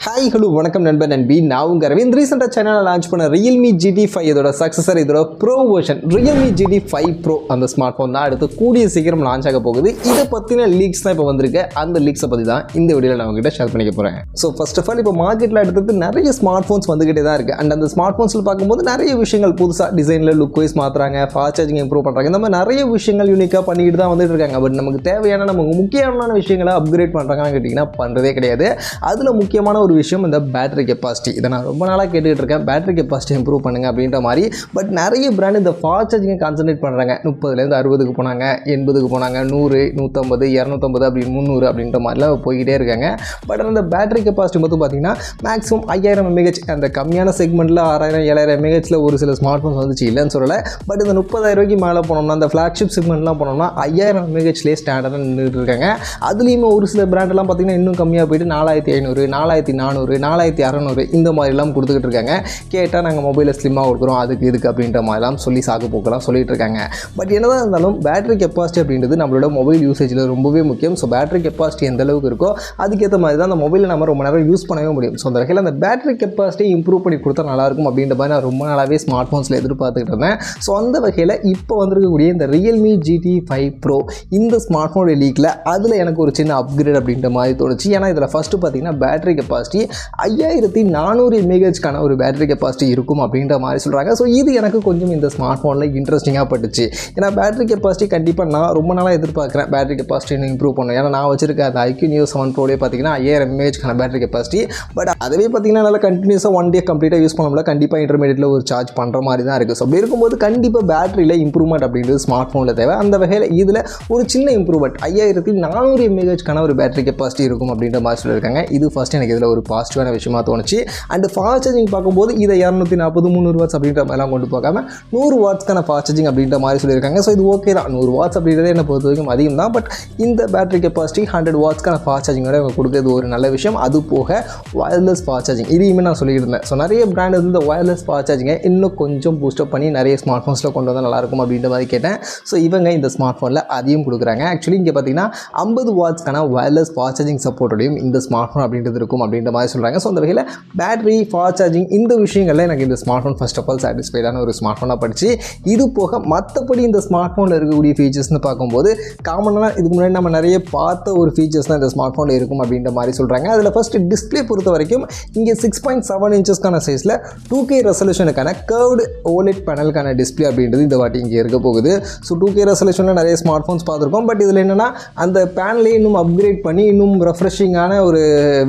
Hi, hello, வணக்கம் நண்பன் நண்பி. நான் உங்க ரவீந்திர ரீசெண்டா சேனல்ல லான்ச் பண்ண Realme GT5 இதோட சக்சஸர் இதோட Pro version Realme GT5 Pro அந்த ஸ்மார்ட் ஃபோன் தான் அடுத்து கூடிய சீக்கிரம் லான்ச் ஆக போகுது. இத பத்தின லீக்ஸ் தான் இப்போ வந்திருக்கு. அந்த லீக்ஸை பத்தி தான் இந்த வீடியோல நான் உங்ககிட்ட ஷேர் பண்ணிக்க போறேன். ஸோ ஃபர்ஸ்ட் ஆஃப் ஆல் இப்போ மார்க்கெட்ல அடுத்து நிறைய ஸ்மார்ட் ஃபோன்ஸ் வந்துகிட்டே தான் இருக்கு. அண்ட் அந்த ஸ்மார்ட் ஃபோன்ஸ்ல பார்க்கும்போது நிறைய விஷயங்கள் புதுசா டிசைன்ல லுக் வைஸ் மாத்துறாங்க, ஃபாஸ்ட் சார்ஜிங் இம்ப்ரூவ் பண்றாங்க. இந்த மாதிரி நிறைய விஷயங்கள் யூனிக்கா பண்ணிட்டு தான் வந்துட்டு இருக்காங்க. பட் நமக்கு தேவையான நமக்கு முக்கியமான விஷயங்களை அப்கிரேட் பண்றாங்கன்னு கேட்டீங்கன்னா பண்றதே கிடையாது. அதுல முக்கியமான ஒரு விஷயம் இந்த பேட்டரி கெப்பாசிட்டி. இதை நான் ரொம்ப நாளாக கேட்டுக்கிட்டு இருக்கேன், பேட்டரி கெப்பாசிட்டி இம்ப்ரூவ் பண்ணுங்க அப்படின்ற மாதிரி. பட் நிறைய பிராண்ட் இந்த ஃபாஸ்ட் சார்ஜிங்கை கான்சன்ட்ரேட் பண்ணுறாங்க. 30லேருந்து 60க்கு போனாங்க, 80க்கு போனாங்க, 100, 150, 250 அப்படி 300 அப்படின்ற மாதிரிலாம் போய்கிட்டே இருக்காங்க. பட் அந்த பேட்டரி கெப்பாசிட்டி மட்டும் பார்த்தீங்கன்னா மேக்ஸிமம் 5000 mAh அந்த கம்மியான செக்மெண்ட்டில் 6000 7000 mAhல ஒரு சில ஸ்மார்ட் ஃபோன்ஸ் வந்துச்சு, இல்லைன்னு சொல்லலை. பட் இந்த 30,000 மேலே போனோம்னா அந்த ஃப்ளாக்ஷிப் செக்மெண்ட்லாம் போனோம்னா 5000 mAhலேயே ஸ்டாண்டர்டாக நின்றுட்டு இருக்காங்க. அதுலேயுமே ஒரு சில பிராண்டெல்லாம் பார்த்தீங்கன்னா இன்னும் கம்மியாக போயிட்டு 4500, 4400, 4600 இந்த மாதிரிலாம் கொடுத்துக்கிட்டு இருக்காங்க. கேட்டால் நாங்கள் மொபைலில் ஸ்லிம்மாக கொடுக்குறோம், அதுக்கு இதுக்கு அப்படின்ற மாதிரிலாம் சொல்லி சாக்கு போக்கெல்லாம் சொல்லிட்டு இருக்காங்க. பட் என்னதான் இருந்தாலும் பேட்டரி கெப்பாசிட்டி அப்படின்றது நம்மளோட மொபைல் யூசேஜில் ரொம்பவே முக்கியம். ஸோ பேட்டரி கெப்பாசிட்டி எந்த அளவுக்கு இருக்கோ அதுக்கேற்ற மாதிரி தான் அந்த மொபைலை நம்ம ரொம்ப நேரம் யூஸ் பண்ணவே முடியும். ஸோ அந்த வகையில் அந்த பேட்டரி கெப்பாசிட்டி இம்ப்ரூவ் பண்ணி கொடுத்தா நல்லாயிருக்கும் அப்படின்ற மாதிரி நான் ரொம்ப நாளாகவே ஸ்மார்ட் ஃபோன்ஸில் எதிர்பார்த்துக்கிட்டு இருந்தேன். ஸோ அந்த வகையில் இப்போ வந்திருக்கக்கூடிய இந்த Realme GT5 Pro இந்த ஸ்மார்ட் ஃபோனுடைய லீக்கில் அதில் எனக்கு ஒரு சின்ன அப்கிரேட் அப்படின்ற மாதிரி தோணுச்சு. ஏன்னா இதில் ஃபஸ்ட்டு பார்த்தீங்கன்னா பேட்டரி கெப்பாசிட்டி 5400 mAhக்கான ஒரு பேட்டரி கெப்பாசிட்டி இருக்கும் அப்படின்ற மாதிரி சொல்கிறாங்க. ஸோ இது எனக்கு கொஞ்சம் இந்த ஸ்மார்ட் ஃபோனில் இன்ட்ரெஸ்டிங்காக பட்டுச்சு. ஏன்னா பேட்டரி கெப்பாசிட்டி கண்டிப்பாக நான் ரொம்ப நாளாக எதிர்பார்க்குறேன் பேட்டரி கெப்பாசிட்டி இன்னும் இம்ப்ரூவ் பண்ணணும். ஏன்னா நான் வச்சிருக்க அந்த iQoo Neo 7 Proலே பார்த்தீங்கன்னா 5000 mAhக்கான பேட்டரி கெப்பாசிட்டி. பட் அதுவே பார்த்தீங்கன்னா நல்லா கண்டினியூஸாக 1 day கம்ப்ளீட்டாக யூஸ் பண்ண முடியல, கண்டிப்பாக இன்டர்மீடியட்டில் ஒரு சார்ஜ் பண்ணுற மாதிரி தான் இருக்குது. ஸோ அப்படி இருக்கும்போது கண்டிப்பாக பேட்டரியில் இம்ப்ரூவ்மெண்ட் அப்படின்றது ஸ்மார்ட் ஃபோனில் தேவை. அந்த வகையில் இதில் ஒரு சின்ன இம்ப்ரூவ்மெண்ட் 5400 mAhக்கான ஒரு பேட்டரி கெப்பாசிட்டி இருக்கும் அப்படின்ற மாதிரி சொல்லியிருக்காங்க. இது ஃபஸ்ட் எனக்கு இதில் ஒரு பாசிட்டிவான விஷயமாக தோணுச்சு. அண்ட் ஃபாஸ்ட் சார்ஜிங் பார்க்கும்போது இதை 240, 300 வாட்ஸ் அப்படின்ற மாதிரிலாம் கொண்டு போகாம 100 வாட்ஸ்க்கான ஃபாஸ்ட் சார்ஜிங் அப்படின்ற மாதிரி சொல்லியிருக்காங்க. ஸோ இது ஓகே தான், 100 வாட்ஸ் அப்படின்றத என்னை பொறுத்த வரைக்கும் அதிகம் தான். பட் இந்த பேட்டரி கெப்பாசிட்டி 100 வாட்ஸ்க்கான ஃபாஸ்ட் சார்ஜிங்கோட அவங்க கொடுக்குறது ஒரு நல்ல விஷயம். அது போக வயர்லெஸ் ஃபாஸ்ட் சார்ஜிங் இதையுமே நான் சொல்லிட்டு இருந்தேன். ஸோ நிறைய பிராண்ட் வந்து இந்த வயர்லெஸ் ஃபாஸ்ட் சார்ஜிங்கை இன்னும் கொஞ்சம் பூஸ்டப் பண்ணி நிறைய ஸ்மார்ட் ஃபோன்ஸில் கொண்டு வந்தால் நல்லாயிருக்கும் அப்படின்ற மாதிரி கேட்டேன். ஸோ இவங்க இந்த ஸ்மார்ட் ஃபோனில் அதையும் கொடுக்குறாங்க. ஆக்சுவலி இங்கே பார்த்தீங்கன்னா 50 வாட்ஸ்க்கான வயர்லெஸ் ஃபாஸ்ட் சார்ஜிங் சப்போர்ட்டோடையும் இந்த ஸ்மார்ட் ஃபோன் அப்படின்றது இருக்கும் அப்படின்ற மாதிரி சொல்கிறாங்க. ஸோ அந்த வகையில் பேட்டரி ஃபாஸ்ட் சார்ஜிங் இந்த விஷயங்களில் எனக்கு இந்த smartphone first of all சாட்டிஸ்ஃபைடான ஒரு ஸ்மார்ட் ஃபோனாக படிச்சு. இது போக மற்றபடி இந்த ஸ்மார்ட் ஃபோனில் இருக்கக்கூடிய ஃபீச்சர்ஸ்னு பார்க்கும்போது காமனாக இதுக்கு முன்னாடி நம்ம நிறைய பார்த்த ஒரு ஃபீச்சர்ஸ் தான் இந்த ஸ்மார்ட் ஃபோனில் இருக்கும் அப்படின்ற மாதிரி சொல்கிறாங்க. அதில் ஃபஸ்ட்டு டிஸ்பிளே பொறுத்த வரைக்கும் இங்கே 6.7 இன்ச்சஸ்க்கான சைஸில் 2K ரெசல்யூஷனுக்கான கர்வ்டு ஓலெட் பேனலுக்கான டிஸ்பிளே அப்படின்றது இந்த வாட்டி இங்கே இருக்க போகுது. ஸோ 2K ரெசல்யூஷனில் நிறைய ஸ்மார்ட் ஃபோன்ஸ் பார்த்துருக்கோம். பட் இதில் என்னென்னா அந்த பேனலே இன்னும் அப்கிரேட் பண்ணி இன்னும் ரெஃப்ரெஷிங்கான ஒரு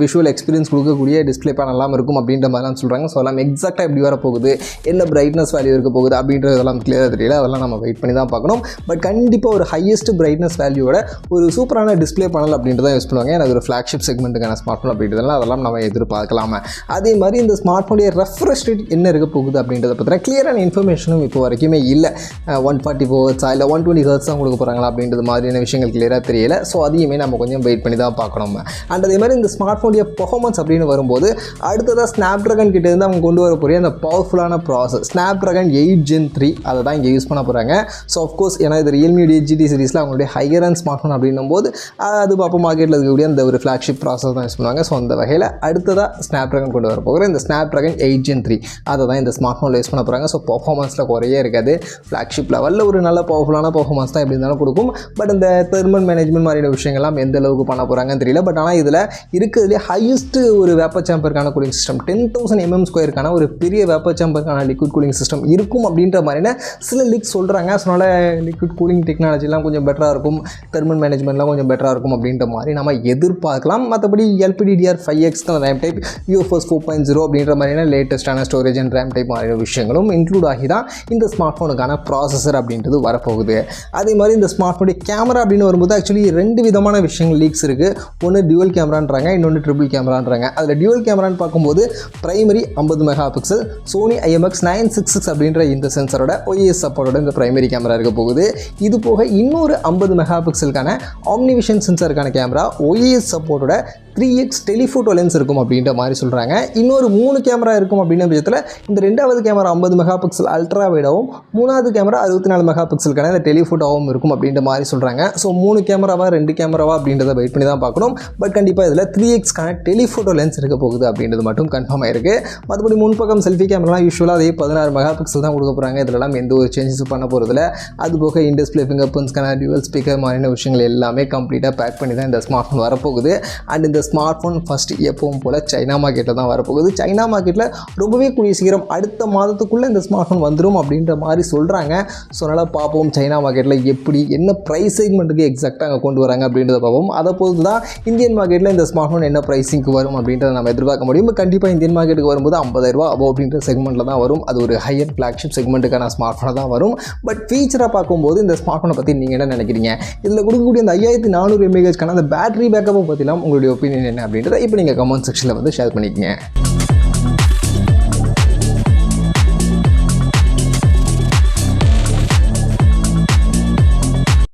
விஷுவல் எக்ஸ்பீரியன்ஸ் கொடுக்கக்கூடிய டிஸ்பிளே பேனல்லாம் இருக்கும் அப்படின்ற மாதிரிலாம் சொல்கிறாங்க. ஸோ எல்லாம் எக்ஸாக்டாக எப்படி வர போகுது, என்ன பிரைட்னஸ் வேல்யூ இருக்க போகுது அப்படின்றதெல்லாம் கிளியராக தெரியல. அதெல்லாம் நம்ம வெயிட் பண்ணி தான் பார்க்கணும். பட் கண்டிப்பாக ஒரு ஹையஸ்ட் பிரைட்னஸ் வேல்யூவோட ஒரு சூப்பரான டிஸ்பிளே பேனல் அப்படின்றத யூஸ் பண்ணுவாங்க. எனக்கு ஒரு ஃப்ளாக்ஷிப் செக்மெண்ட்டுக்கான ஸ்மார்ட் ஃபோன் அப்படின்றதெல்லாம் அதெல்லாம் நம்ம எதிர்பார்க்கலாமா. அதே மாதிரி இந்த ஸ்மார்ட் ஃபோனுடைய ரெஃப்ரெஷ் ரேட் என்ன இருக்க போகுது அப்படின்றத பற்றின கிளியரான இன்ஃபர்மேஷனும் இப்போ வரைக்குமே இல்லை. 144 ஹெர்ட்ஸா இல்லை 120 ஹெர்ட்ஸ் தான் கொடுக்க போகிறாங்களா அப்படின்றது மாதிரியான விஷயங்கள் கிளியராக தெரியல. ஸோ அதையுமே நம்ம கொஞ்சம் வெயிட் பண்ணி தான் பார்க்கணும். அண்ட் அதே மாதிரி இந்த ஸ்மார்ட் ஃபோனுடைய பெர்ஃபார்மன்ஸ் அப்படின்னு வரும்போது அடுத்ததாக ஸ்னாப்ட்ராகன் கிட்ட இருந்து அவங்க கொண்டு வர போகிற அந்த பவர்ஃபுல்லான ப்ராசஸ் ஸ்னாப்ட்ராகன் 8 Gen 3 அதை தான் இங்கே யூஸ் பண்ண போகிறாங்க. ஸோ ஆஃப்கோர்ஸ் ஏன்னா இது Realme GT சீரிஸில் அவங்களுடைய ஹையர் அண்ட் ஸ்மார்ட் ஃபோன் அப்படின்னும் போது அது அப்போ மார்க்கெட்டில் இருக்கக்கூடிய அந்த ஒரு ஃப்ளாக்ஷிப் ப்ராசஸ் தான் யூஸ் பண்ணுவாங்க. ஸோ அந்த வகையில் அடுத்ததாக ஸ்னாப்ட்ராகன் கொண்டு வர போகிற இந்த ஸ்னாப்ட்ராகன் 8 Gen 3 அதை தான் இந்த ஸ்மார்ட் ஃபோனில் யூஸ் பண்ண போகிறாங்க. ஸோ பெர்ஃபார்மன்ஸில் குறையே இருக்காது. ஃப்ளாக்ஷிப் லெவலில் ஒரு நல்ல பவர்ஃபுல்லான பெர்ஃபார்மன்ஸ் தான் எப்படி இருந்தாலும் கொடுக்கும். பட் இந்த தெர்மல் மேனேஜ்மெண்ட் மாதிரியான விஷயங்கள்லாம் எந்த அளவுக்கு பண்ண போகிறாங்கன்னு தெரியல. பட் ஆனால் இதில் இருக்கிறதுலே ஹையஸ்ட் ஒரு வேப்பர் சேம்பருக்கான கூலிங் சிஸ்டம் 10,000 mm² ஒரு பெரிய வேப்பர் சேம்பருக்கான லிக்விட் கூலிங் சிஸ்டம் இருக்கும் அப்படின்ற மாதிரியான சில லீக்ஸ் சொல்கிறாங்க. அதனால் லிக்விட் கூலிங் டெக்னாலஜிலாம் கொஞ்சம் பெட்டராக இருக்கும், தெர்மல் மேனேஜ்மெண்ட்லாம் கொஞ்சம் பெட்டராக இருக்கும் அப்படின்ற மாதிரி நம்ம எதிர்பார்க்கலாம். மற்றபடி LPDDR5X ரேம் டைப், UFS 4.0 அப்படின்ற மாதிரியான லேட்டஸ்ட்டான ஸ்டோரேஜ் அண்ட் ரேம் டைப் மாதிரியான விஷயங்களும் இன்க்ளூட் ஆகி தான் இந்த ஸ்மார்ட் ஃபோனுக்கான ப்ராசஸர் அப்படின்றது வரப்போகுது. அதே மாதிரி இந்த ஸ்மார்ட் ஃபோனுடைய கேமரா அப்படின்னு வரும்போது ஆக்சுவலி 2 விதமான விஷயங்கள் லீக்ஸ் இருக்குது. ஒன்று டியூவல் கேமரான்றாங்க, இன்னொன்று ட்ரிபிள் கேமரான்றாங்க. அதில் டியூவல் கேமரான்னு பார்க்கும்போது primary 50 mega pixel Sony IMX966 அப்படின்ற இந்த சென்சரோட OIS சப்போர்ட்டோட இந்த பிரைமரி கேமரா இருக்க போகுது. இது போக இன்னொரு 50 மெகா பிக்சலுக்கான ஆம்னிவிஷன் சென்சருக்கான கேமரா OIS சப்போர்ட்டோட 3x டெலிஃபோட்டோ லென்ஸ் இருக்கும் அப்படின்ற மாதிரி சொல்கிறாங்க. இன்னொரு 3 கேமரா இருக்கும் அப்படின்ற பட்சத்தில் இந்த 2வது கேமரா 50 மெகா பிக்சல் அல்ட்ரா வைடாகவும் 3வது கேமரா 64 மெகா பிக்சலுக்கான இந்த டெலிஃபோட்டோவும் இருக்கும் அப்படின்ற மாதிரி சொல்கிறாங்க. ஸோ 3 கேமராவா 2 கேமராவா அப்படின்றத வெயிட் பண்ணி தான் பார்க்கணும். பட் கண்டிப்பாக இதில் 3xக்கான டெலிஃபோட்டோ டெலிஃபோட்டோ லென்ஸ் இருக்க போகுது அப்படின்றது மட்டும் கன்ஃபார்ம் ஆயிருக்கு. மற்றபடி முன்பக்கம் செல்ஃபி கேமராலாம் யூஸ்வலாக அதே 16 மெகா பிக்சல் தான் கொடுக்க போகிறாங்க. இதெல்லாம் எந்த ஒரு சேஞ்சஸும் பண்ண போகிறதில்ல. அதுபோக in-display finger print scanner, dual speaker மாதிரியான விஷயங்கள் எல்லாமே கம்ப்ளீட்டாக பேக் பண்ணி தான் இந்த ஸ்மார்ட் ஃபோன் வரப்போகுது. அண்ட் இந்த ஸ்மார்ட் ஃபோன் ஃபஸ்ட்டு எப்பவும் போல் சைனா மார்க்கெட்டில் தான் வரப்போகுது. சைனா மார்க்கெட்டில் ரொம்பவே கூடிய சீக்கிரம் அடுத்த மாதத்துக்குள்ளே இந்த ஸ்மார்ட் ஃபோன் வந்துடும் அப்படின்ற மாதிரி சொல்கிறாங்க. ஸோ அதனால் பார்ப்போம் சைனா மார்க்கெட்டில் எப்படி என்ன ப்ரைஸ் செக்மெண்ட்டுக்கு எக்ஸாக்டாக அங்கே கொண்டு வராங்க அப்படின்றத பார்ப்போம். அதை பொறுத்து தான் இந்தியன் மார்க்கெட்டில் இந்த ஸ்மார்ட் ஃபோன் என்ன ப்ரைஸிங்க்கு வரும் அப்படின்றத நம்ம எதிர்பார்க்க முடியும். கண்டிப்பாக இந்தியன் மார்க்கெட்டுக்கு வரும்போது 50,000 அபோவ் அப்படின்ற செக்மெண்ட்டில் தான் வரும். அது ஒரு ஹையர் ஃப்ளாக்ஷிப் செக்மெண்ட்டுக்கான ஸ்மார்ட் ஃபோனாக தான் வரும். பட் ஃபீச்சராக பார்க்கும்போது இந்த ஸ்மார்ட் ஃபோனை பற்றி நீங்கள் என்ன நினைக்கிறீங்க? இதில் கொடுக்கக்கூடிய அந்த 5400 mAh அந்த பேட்டரி பேக்கப்பை பற்றிலாம் உங்களுடைய ஒப்பீனியன் என்ன அப்படின்றத இப்போ நீங்கள் கமெண்ட் செக்ஷனில் வந்து ஷேர் பண்ணிக்கங்க.